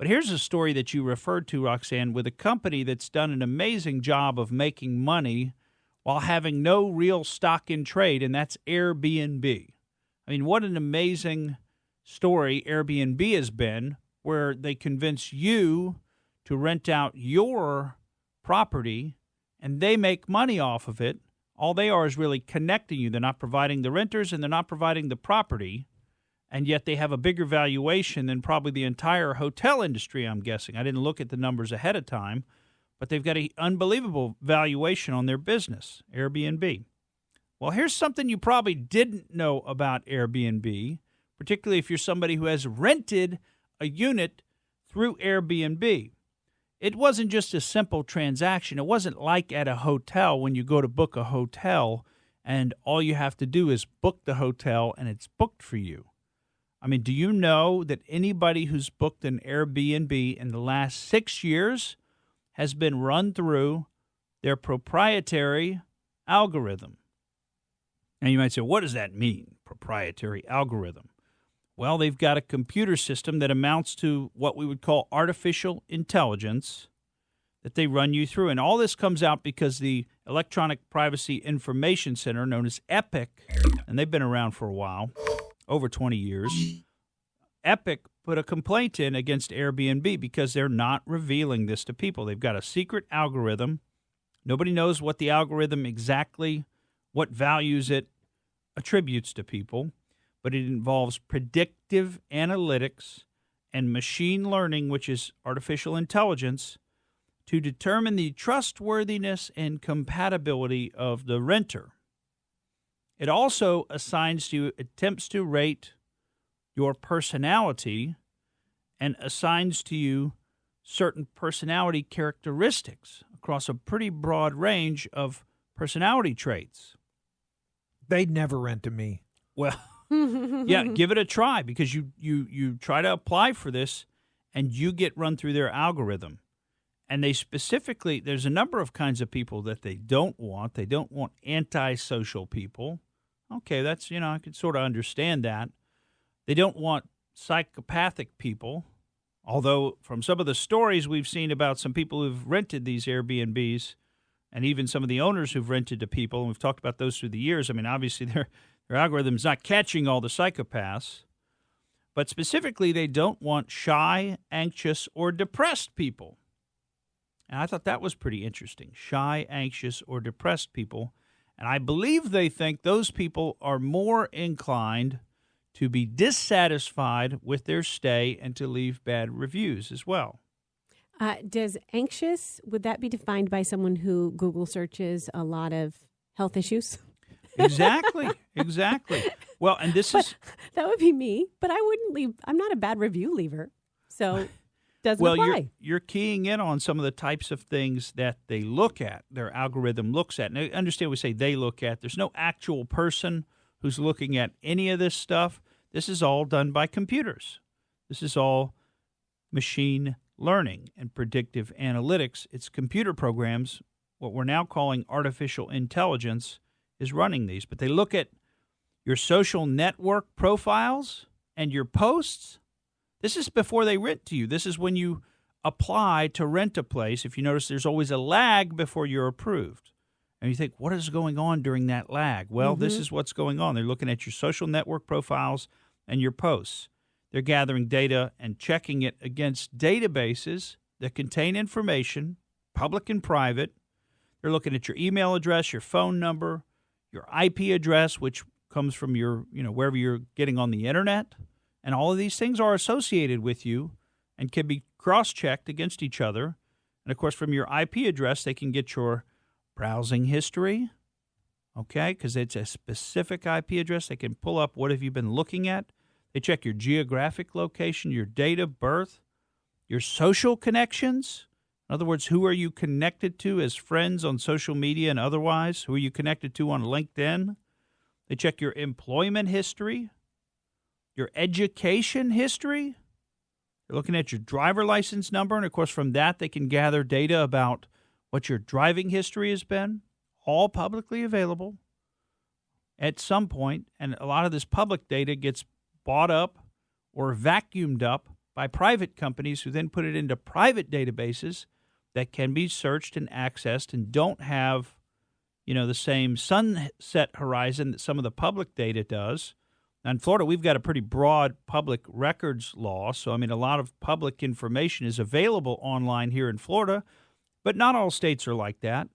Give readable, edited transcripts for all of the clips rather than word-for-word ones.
But here's a story that you referred to, Roxanne, with a company that's done an amazing job of making money while having no real stock in trade, and that's Airbnb. I mean, what an amazing story Airbnb has been, where they convince you to rent out your property, and they make money off of it. All they are is really connecting you. They're not providing the renters, and they're not providing the property, and yet they have a bigger valuation than probably the entire hotel industry, I'm guessing. I didn't look at the numbers ahead of time, but they've got an unbelievable valuation on their business, Airbnb. Well, here's something you probably didn't know about Airbnb, particularly if you're somebody who has rented a unit through Airbnb. It wasn't just a simple transaction. It wasn't like at a hotel when you go to book a hotel and all you have to do is book the hotel and it's booked for you. I mean, do you know that anybody who's booked an Airbnb in the last 6 years has been run through their proprietary algorithm? And you might say, what does that mean, proprietary algorithm? Well, they've got a computer system that amounts to what we would call artificial intelligence that they run you through. And all this comes out because the Electronic Privacy Information Center, known as EPIC, and they've been around for a while, over 20 years, EPIC put a complaint in against Airbnb because they're not revealing this to people. They've got a secret algorithm. Nobody knows what the algorithm exactly, what values it attributes to people, but it involves predictive analytics and machine learning, which is artificial intelligence, to determine the trustworthiness and compatibility of the renter. It also attempts to rate your personality and assigns to you certain personality characteristics across a pretty broad range of personality traits. They'd never rent to me. Well, yeah, give it a try because you try to apply for this and you get run through their algorithm. And they specifically, there's a number of kinds of people that they don't want. They don't want antisocial people. Okay, that's, I can sort of understand that. They don't want psychopathic people, although from some of the stories we've seen about some people who've rented these Airbnbs and even some of the owners who've rented to people, and we've talked about those through the years. I mean, obviously their algorithm's not catching all the psychopaths, but specifically they don't want shy, anxious, or depressed people. And I thought that was pretty interesting, shy, anxious, or depressed people. And I believe they think those people are more inclined to be dissatisfied with their stay and to leave bad reviews as well. Does anxious, would that be defined by someone who Google searches a lot of health issues? Exactly. Well, and that would be me, but I wouldn't leave. I'm not a bad review leaver. So doesn't apply. Well, you're keying in on some of the types of things that they look at, their algorithm looks at. Now, understand we say they look at. There's no actual person who's looking at any of this stuff. This is all done by computers. This is all machine learning and predictive analytics. It's computer programs, what we're now calling artificial intelligence, is running these. But they look at your social network profiles and your posts. This is before they rent to you. This is when you apply to rent a place. If you notice, there's always a lag before you're approved. And you think, what is going on during that lag? Well, This is what's going on. They're looking at your social network profiles and your posts. They're gathering data and checking it against databases that contain information, public and private. They're looking at your email address, your phone number, your IP address, which comes from your, wherever you're getting on the internet. And all of these things are associated with you and can be cross-checked against each other. And, of course, from your IP address, they can get your browsing history, okay, because it's a specific IP address. They can pull up what have you been looking at. They check your geographic location, your date of birth, your social connections. In other words, who are you connected to as friends on social media and otherwise? Who are you connected to on LinkedIn? They check your employment history, your education history. They're looking at your driver license number. And, of course, from that, they can gather data about what your driving history has been, all publicly available at some point. And a lot of this public data gets bought up or vacuumed up by private companies who then put it into private databases that can be searched and accessed and don't have, the same sunset horizon that some of the public data does. Now, in Florida, we've got a pretty broad public records law. So, a lot of public information is available online here in Florida, but not all states are like that.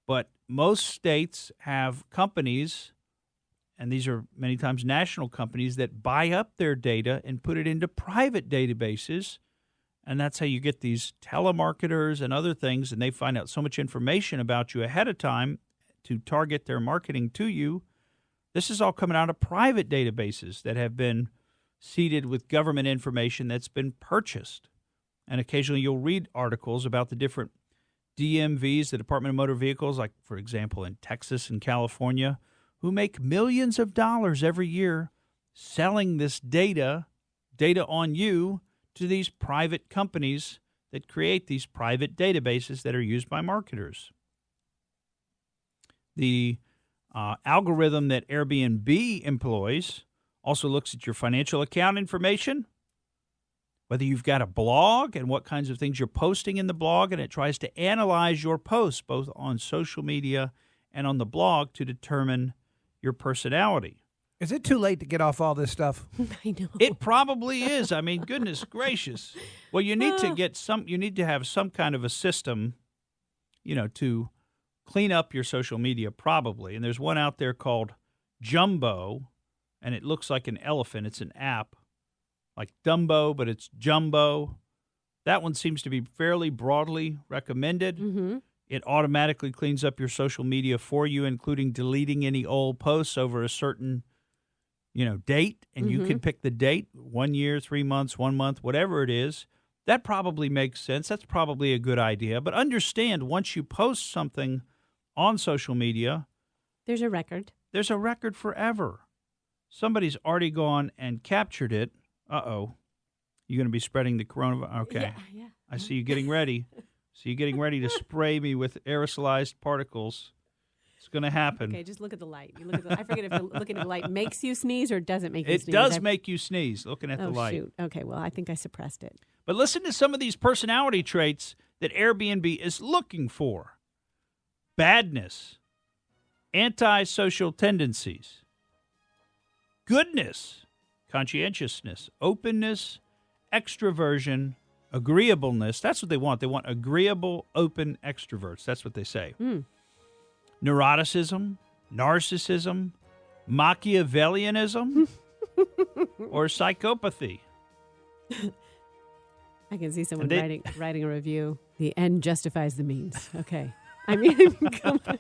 But most states have companies, and these are many times national companies, that buy up their data and put it into private databases. And that's how you get these telemarketers and other things, and they find out so much information about you ahead of time to target their marketing to you. This is all coming out of private databases that have been seeded with government information that's been purchased. And occasionally you'll read articles about the different DMVs, the Department of Motor Vehicles, like, for example, in Texas and California, who make millions of dollars every year selling this data on you, to these private companies that create these private databases that are used by marketers. The algorithm that Airbnb employs also looks at your financial account information, whether you've got a blog and what kinds of things you're posting in the blog, and it tries to analyze your posts both on social media and on the blog to determine your personality. Is it too late to get off all this stuff? I know. It probably is. Goodness gracious. Well, you need to have some kind of a system, to clean up your social media probably. And there's one out there called Jumbo, and it looks like an elephant. It's an app like Dumbo, but it's Jumbo. That one seems to be fairly broadly recommended. Mm-hmm. It automatically cleans up your social media for you, including deleting any old posts over a certain date, and you can pick the date, 1 year, 3 months, 1 month, whatever it is. That probably makes sense. That's probably a good idea. But understand, once you post something on social media, there's a record. There's a record forever. Somebody's already gone and captured it. Uh-oh. You're going to be spreading the coronavirus. Okay. Yeah. I see you getting ready. To spray me with aerosolized particles. It's going to happen. Okay, just look at the light. I forget if looking at the light makes you sneeze or doesn't make you sneeze. It does make you sneeze, looking at the light. Shoot. Okay, well, I think I suppressed it. But listen to some of these personality traits that Airbnb is looking for. Badness, antisocial tendencies, goodness, conscientiousness, openness, extroversion, agreeableness. That's what they want. They want agreeable, open extroverts. That's what they say. Neuroticism, narcissism, Machiavellianism, or psychopathy. I can see someone And writing a review. The end justifies the means. Okay. Come on.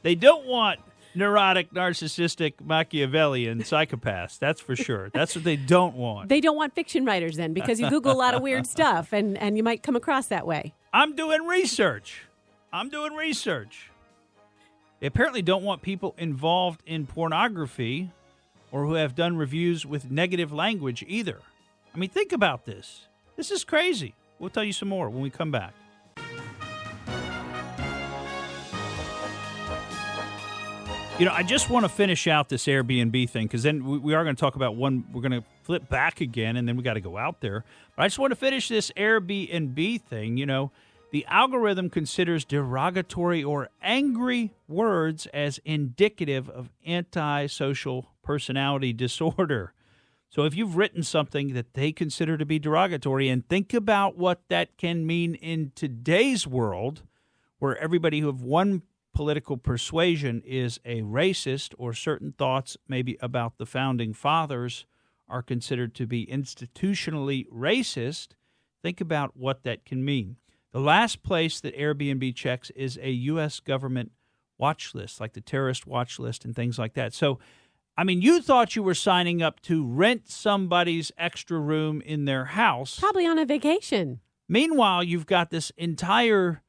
They don't want neurotic, narcissistic, Machiavellian psychopaths. That's for sure. That's what they don't want. They don't want fiction writers then, because you Google a lot of weird stuff, and you might come across that way. I'm doing research. They apparently don't want people involved in pornography or who have done reviews with negative language either. Think about this. This is crazy. We'll tell you some more when we come back. I just want to finish out this Airbnb thing, because then we are going to talk about one. We're going to flip back again, and then we got to go out there. But I just want to finish this Airbnb thing. The algorithm considers derogatory or angry words as indicative of antisocial personality disorder. So if you've written something that they consider to be derogatory, and think about what that can mean in today's world, where everybody who have one political persuasion is a racist, or certain thoughts maybe about the founding fathers are considered to be institutionally racist, think about what that can mean. The last place that Airbnb checks is a U.S. government watch list, like the terrorist watch list and things like that. So, you thought you were signing up to rent somebody's extra room in their house. Probably on a vacation. Meanwhile, you've got this entire,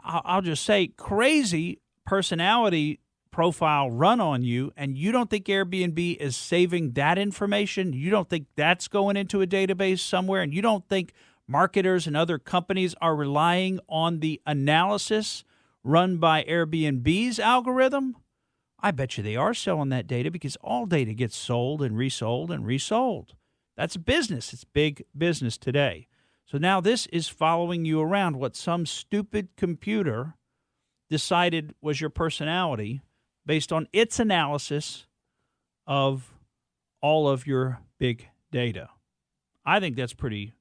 I'll just say, crazy personality profile run on you, and you don't think Airbnb is saving that information? You don't think that's going into a database somewhere? And you don't think marketers and other companies are relying on the analysis run by Airbnb's algorithm? I bet you they are selling that data, because all data gets sold and resold and resold. That's business. It's big business today. So now this is following you around, what some stupid computer decided was your personality based on its analysis of all of your big data. I think that's pretty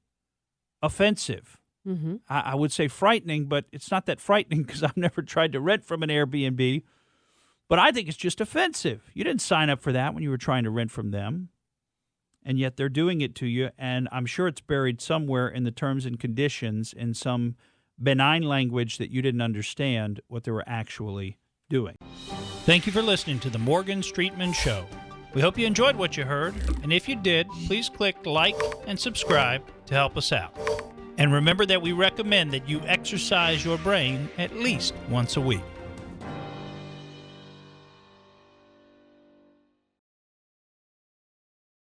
offensive. Mm-hmm. I would say frightening, but it's not that frightening because I've never tried to rent from an Airbnb. But I think it's just offensive. You didn't sign up for that when you were trying to rent from them. And yet they're doing it to you, and I'm sure it's buried somewhere in the terms and conditions in some benign language that you didn't understand what they were actually doing. Thank you for listening to the Morgan Streetman Show. We hope you enjoyed what you heard, and if you did, please click like and subscribe to help us out. And remember that we recommend that you exercise your brain at least once a week.